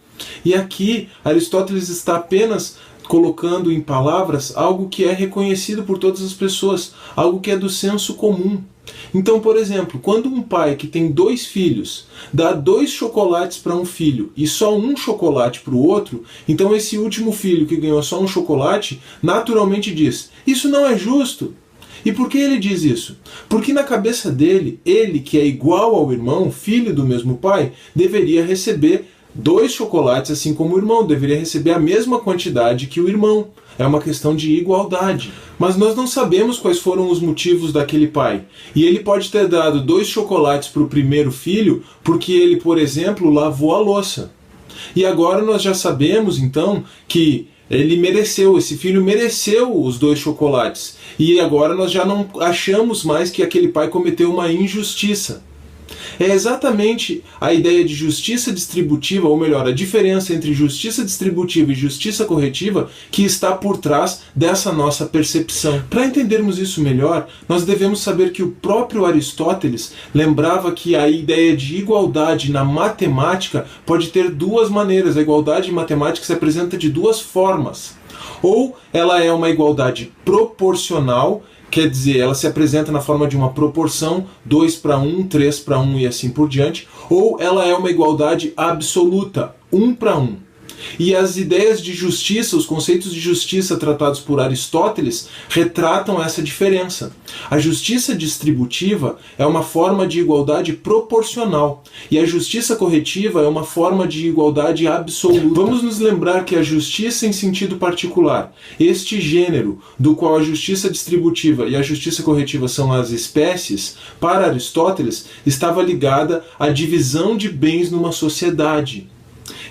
E aqui Aristóteles está apenas colocando em palavras algo que é reconhecido por todas as pessoas, algo que é do senso comum. Então, por exemplo, quando um pai que tem 2 filhos dá 2 chocolates para um filho e só um chocolate para o outro, então esse último filho que ganhou só um chocolate, naturalmente diz: isso não é justo. E por que ele diz isso? Porque na cabeça dele, ele que é igual ao irmão, filho do mesmo pai, deveria receber 2 chocolates, assim como o irmão, deveria receber a mesma quantidade que o irmão. É uma questão de igualdade. Mas nós não sabemos quais foram os motivos daquele pai. E ele pode ter dado 2 chocolates para o primeiro filho porque ele, por exemplo, lavou a louça. E agora nós já sabemos, então, que esse filho mereceu os 2 chocolates. E agora nós já não achamos mais que aquele pai cometeu uma injustiça. É exatamente a ideia de justiça distributiva, ou melhor, a diferença entre justiça distributiva e justiça corretiva que está por trás dessa nossa percepção. Para entendermos isso melhor, nós devemos saber que o próprio Aristóteles lembrava que a ideia de igualdade na matemática pode ter 2 maneiras. A igualdade em matemática se apresenta de 2 formas. Ou ela é uma igualdade proporcional, quer dizer, ela se apresenta na forma de uma proporção 2:1, 3:1 e assim por diante, ou ela é uma igualdade absoluta, 1:1. E as ideias de justiça, os conceitos de justiça tratados por Aristóteles, retratam essa diferença. A justiça distributiva é uma forma de igualdade proporcional, e a justiça corretiva é uma forma de igualdade absoluta. Vamos nos lembrar que a justiça em sentido particular, este gênero do qual a justiça distributiva e a justiça corretiva são as espécies, para Aristóteles, estava ligada à divisão de bens numa sociedade.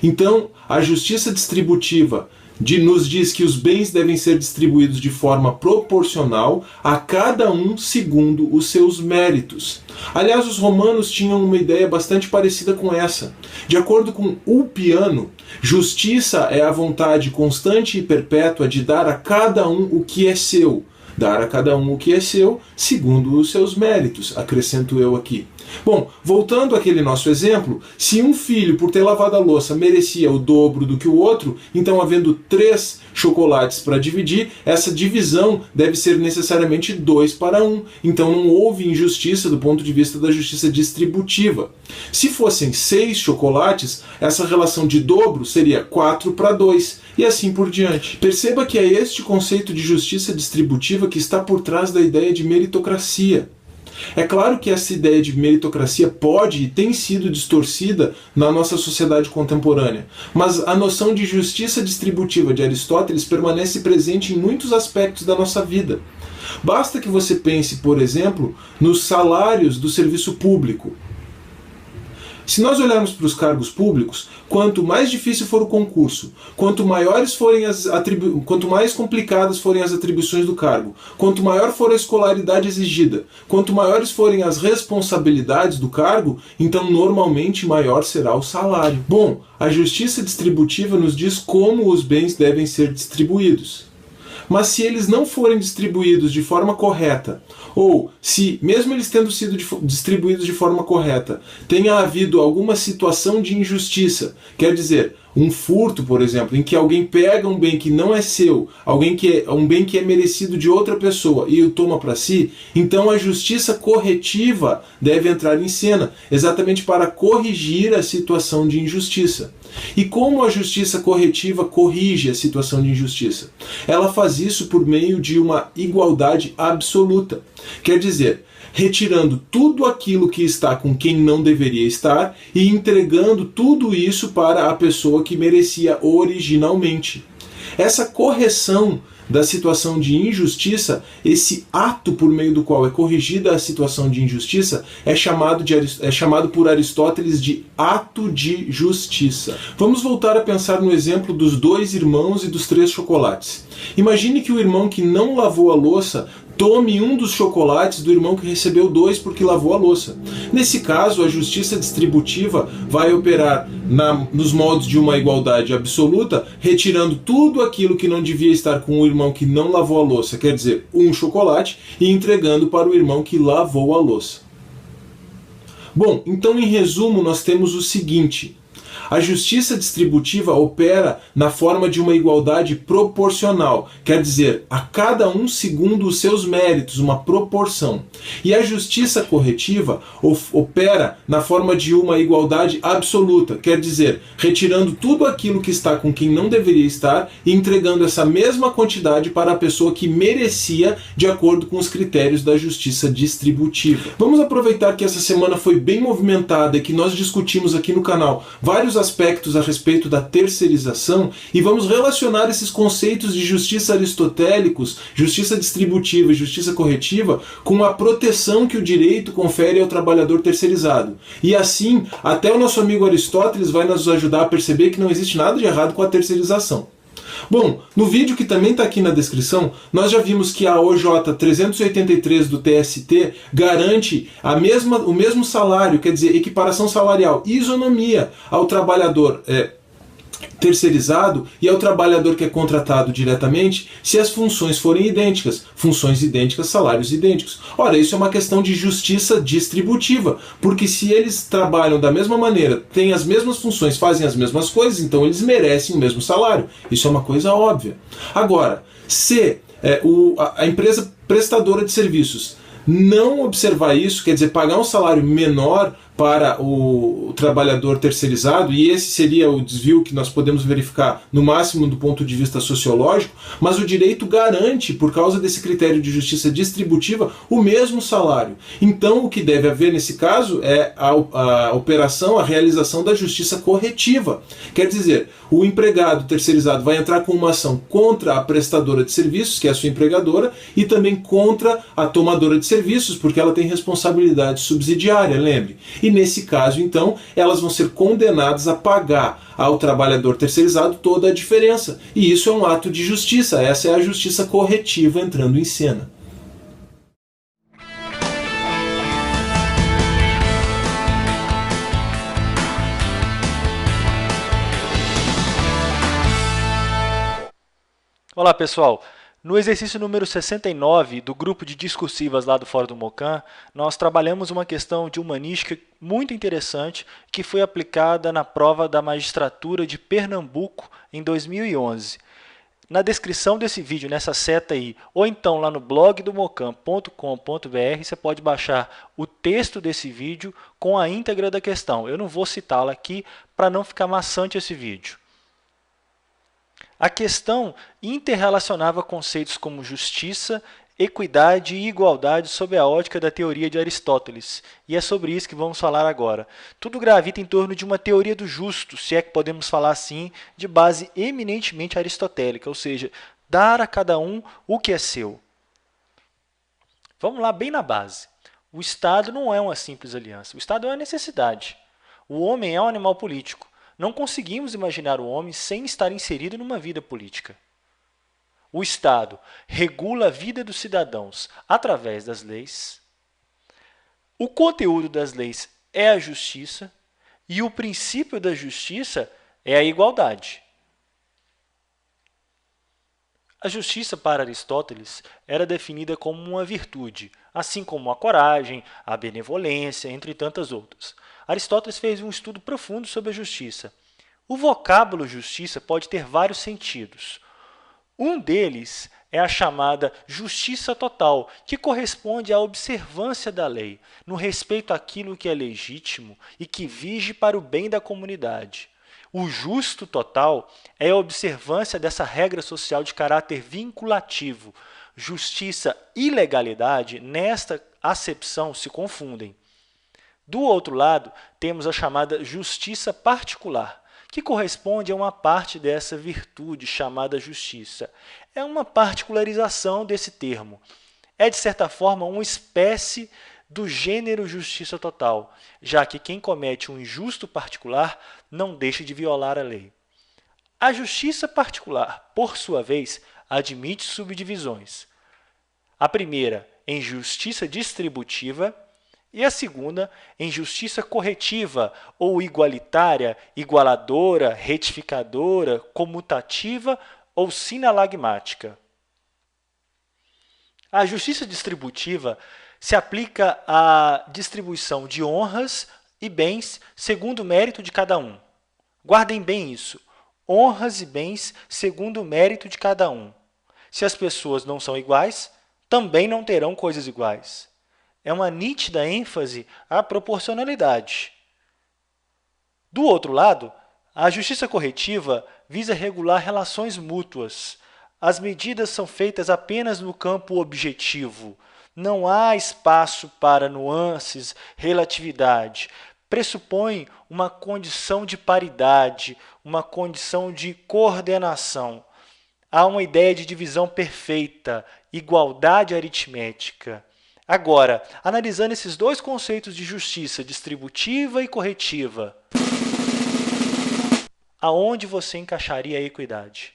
Então, a justiça distributiva nos diz que os bens devem ser distribuídos de forma proporcional a cada um segundo os seus méritos. Aliás, os romanos tinham uma ideia bastante parecida com essa. De acordo com Ulpiano, justiça é a vontade constante e perpétua de dar a cada um o que é seu. Dar a cada um o que é seu, segundo os seus méritos, acrescento eu aqui. Bom, voltando àquele nosso exemplo, se um filho, por ter lavado a louça, merecia o dobro do que o outro, então havendo 3 chocolates para dividir, essa divisão deve ser necessariamente 2 para 1. Então não houve injustiça do ponto de vista da justiça distributiva. Se fossem 6 chocolates, essa relação de dobro seria 4 para 2, e assim por diante. Perceba que é este conceito de justiça distributiva que está por trás da ideia de meritocracia. É claro que essa ideia de meritocracia pode e tem sido distorcida na nossa sociedade contemporânea, mas a noção de justiça distributiva de Aristóteles permanece presente em muitos aspectos da nossa vida. Basta que você pense, por exemplo, nos salários do serviço público. Se nós olharmos para os cargos públicos, quanto mais difícil for o concurso, quanto mais complicadas forem as atribuições do cargo, quanto maior for a escolaridade exigida, quanto maiores forem as responsabilidades do cargo, então normalmente maior será o salário. Bom, a justiça distributiva nos diz como os bens devem ser distribuídos. Mas se eles não forem distribuídos de forma correta, ou se, mesmo eles tendo sido distribuídos de forma correta, tenha havido alguma situação de injustiça, quer dizer, um furto, por exemplo, em que alguém pega um bem que não é seu, um bem que é merecido de outra pessoa e o toma para si, então a justiça corretiva deve entrar em cena, exatamente para corrigir a situação de injustiça. E como a justiça corretiva corrige a situação de injustiça? Ela faz isso por meio de uma igualdade absoluta. Quer dizer, retirando tudo aquilo que está com quem não deveria estar e entregando tudo isso para a pessoa que merecia originalmente. Essa correção da situação de injustiça, esse ato por meio do qual é corrigida a situação de injustiça, é chamado por Aristóteles de ato de justiça. Vamos voltar a pensar no exemplo dos 2 irmãos e dos 3 chocolates. Imagine que o irmão que não lavou a louça tome um dos chocolates do irmão que recebeu 2 porque lavou a louça. Nesse caso, a justiça distributiva vai operar nos moldes de uma igualdade absoluta, retirando tudo aquilo que não devia estar com o irmão que não lavou a louça, quer dizer, um chocolate, e entregando para o irmão que lavou a louça. Bom, então em resumo nós temos o seguinte: a justiça distributiva opera na forma de uma igualdade proporcional, quer dizer, a cada um segundo os seus méritos, uma proporção. E a justiça corretiva opera na forma de uma igualdade absoluta, quer dizer, retirando tudo aquilo que está com quem não deveria estar e entregando essa mesma quantidade para a pessoa que merecia, de acordo com os critérios da justiça distributiva. Vamos aproveitar que essa semana foi bem movimentada e que nós discutimos aqui no canal vários aspectos a respeito da terceirização e vamos relacionar esses conceitos de justiça aristotélicos, justiça distributiva e justiça corretiva com a proteção que o direito confere ao trabalhador terceirizado. E assim, até o nosso amigo Aristóteles vai nos ajudar a perceber que não existe nada de errado com a terceirização. Bom, no vídeo que também está aqui na descrição, nós já vimos que a OJ 383 do TST garante o mesmo salário, quer dizer, equiparação salarial, isonomia ao trabalhador terceirizado e ao trabalhador que é contratado diretamente, se as funções forem idênticas. Funções idênticas, salários idênticos. Ora, isso é uma questão de justiça distributiva, porque se eles trabalham da mesma maneira, têm as mesmas funções, fazem as mesmas coisas, então eles merecem o mesmo salário. Isso é uma coisa óbvia. Agora, se a empresa prestadora de serviços não observar isso, quer dizer, pagar um salário menor para o trabalhador terceirizado, e esse seria o desvio que nós podemos verificar no máximo do ponto de vista sociológico, mas o direito garante, por causa desse critério de justiça distributiva, o mesmo salário. Então o que deve haver nesse caso é a operação, a realização da justiça corretiva. Quer dizer, o empregado terceirizado vai entrar com uma ação contra a prestadora de serviços, que é a sua empregadora, e também contra a tomadora de serviços, porque ela tem responsabilidade subsidiária, lembre. E nesse caso, então, elas vão ser condenadas a pagar ao trabalhador terceirizado toda a diferença. E isso é um ato de justiça, essa é a justiça corretiva entrando em cena. Olá pessoal, no exercício número 69 do grupo de discursivas lá do Fórum do Mocan, nós trabalhamos uma questão de humanística muito interessante que foi aplicada na prova da magistratura de Pernambuco em 2011. Na descrição desse vídeo, nessa seta aí, ou então lá no blog do mocan.com.br, você pode baixar o texto desse vídeo com a íntegra da questão. Eu não vou citá-la aqui para não ficar maçante esse vídeo. A questão interrelacionava conceitos como justiça, equidade e igualdade sob a ótica da teoria de Aristóteles. E é sobre isso que vamos falar agora. Tudo gravita em torno de uma teoria do justo, se é que podemos falar assim, de base eminentemente aristotélica, ou seja, dar a cada um o que é seu. Vamos lá, bem na base. O Estado não é uma simples aliança, o Estado é uma necessidade. O homem é um animal político. Não conseguimos imaginar o homem sem estar inserido numa vida política. O Estado regula a vida dos cidadãos através das leis. O conteúdo das leis é a justiça e o princípio da justiça é a igualdade. A justiça para Aristóteles era definida como uma virtude, assim como a coragem, a benevolência, entre tantas outras. Aristóteles fez um estudo profundo sobre a justiça. O vocábulo justiça pode ter vários sentidos. Um deles é a chamada justiça total, que corresponde à observância da lei, no respeito àquilo que é legítimo e que vige para o bem da comunidade. O justo total é a observância dessa regra social de caráter vinculativo. Justiça e legalidade, nesta acepção, se confundem. Do outro lado, temos a chamada justiça particular, que corresponde a uma parte dessa virtude chamada justiça. É uma particularização desse termo. É, de certa forma, uma espécie do gênero justiça total, já que quem comete um injusto particular não deixa de violar a lei. A justiça particular, por sua vez, admite subdivisões. A primeira em justiça distributiva e a segunda em justiça corretiva ou igualitária, igualadora, retificadora, comutativa ou sinalagmática. A justiça distributiva se aplica à distribuição de honras e bens segundo o mérito de cada um. Guardem bem isso. Honras e bens segundo o mérito de cada um. Se as pessoas não são iguais, também não terão coisas iguais. É uma nítida ênfase à proporcionalidade. Do outro lado, a justiça corretiva visa regular relações mútuas. As medidas são feitas apenas no campo objetivo. Não há espaço para nuances, relatividade. Pressupõe uma condição de paridade, uma condição de coordenação. Há uma ideia de divisão perfeita, igualdade aritmética. Agora, analisando esses dois conceitos de justiça distributiva e corretiva, aonde você encaixaria a equidade?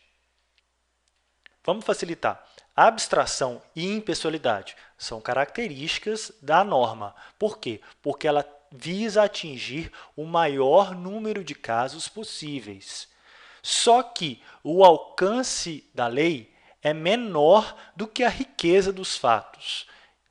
Vamos facilitar. A abstração e impessoalidade são características da norma. Por quê? Porque ela visa atingir o maior número de casos possíveis. Só que o alcance da lei é menor do que a riqueza dos fatos.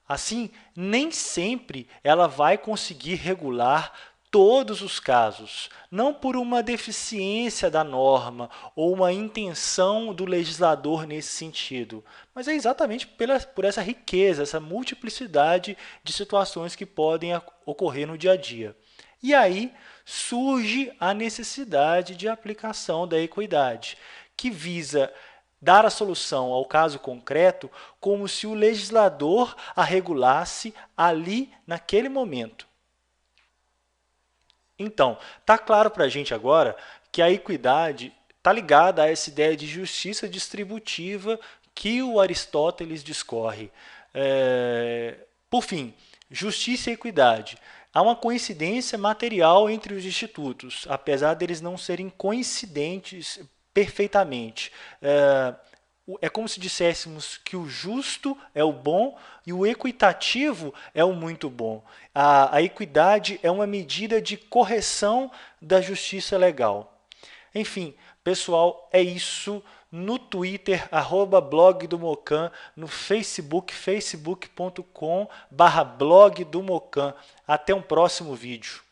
Assim, nem sempre ela vai conseguir regular todos os casos, não por uma deficiência da norma ou uma intenção do legislador nesse sentido, mas é exatamente por essa riqueza, essa multiplicidade de situações que podem ocorrer no dia a dia. E aí surge a necessidade de aplicação da equidade, que visa dar a solução ao caso concreto como se o legislador a regulasse ali, naquele momento. Então, está claro para a gente agora que a equidade está ligada a essa ideia de justiça distributiva que o Aristóteles discorre. Por fim, justiça e equidade. Há uma coincidência material entre os institutos, apesar deles não serem coincidentes perfeitamente. É como se disséssemos que o justo é o bom e o equitativo é o muito bom. A equidade é uma medida de correção da justiça legal. Enfim, pessoal, é isso. No Twitter, @blog do Mocan, no Facebook, facebook.com/blog do Mocan. Até um próximo vídeo.